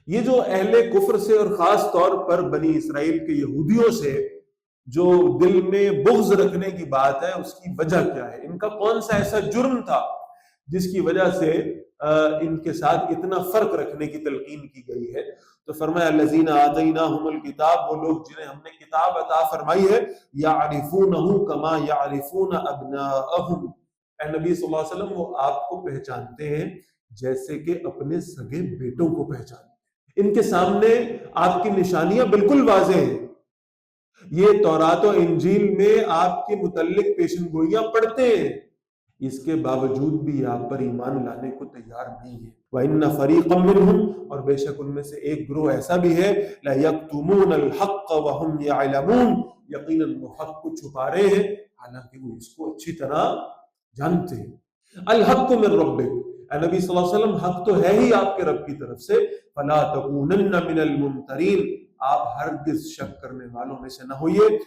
یہ جو اہل کفر سے اور خاص طور پر بنی اسرائیل کے یہودیوں سے جو دل میں بغض رکھنے کی بات ہے، اس کی وجہ کیا ہے؟ ان کا کون سا ایسا جرم تھا جس کی وجہ سے ان کے ساتھ اتنا فرق رکھنے کی تلقین کی گئی ہے؟ تو فرمایا الذین آتیناہم الکتاب، وہ لوگ جنہیں ہم نے کتاب عطا فرمائی ہے، یعرفونہ کما یعرفون ابناءہم، اے نبی صلی اللہ علیہ وسلم وہ آپ کو پہچانتے ہیں جیسے کہ اپنے سگے بیٹوں کو پہچانتے ہیں۔ ان کے سامنے آپ کی نشانیاں بالکل واضح ہیں، یہ تورات و انجیل میں آپ کے متعلق پیشن گوئیاں پڑھتے ہیں، اس کے باوجود بھی آپ پر ایمان لانے کو تیار نہیں ہے۔ وَإِنَّ فَرِيقًا مِّنْهُمْ، اور بے شک ان میں سے ایک گروہ ایسا بھی ہے، لَيَكْتُمُونَ الْحَقَّ وَهُمْ يَعْلَمُونَ، یقیناً وہ حق کو چھپا رہے ہیں حالانکہ وہ اس کو اچھی طرح جانتے ہیں۔ الحق من ربک، اے نبی صلی اللہ علیہ وسلم حق تو ہے ہی آپ کے رب کی طرف سے، فَلَا تَكُونَنَّ مِنَ الْمُمْتَرِينَ، آپ ہرگز شک کرنے والوں میں سے نہ ہوئیے۔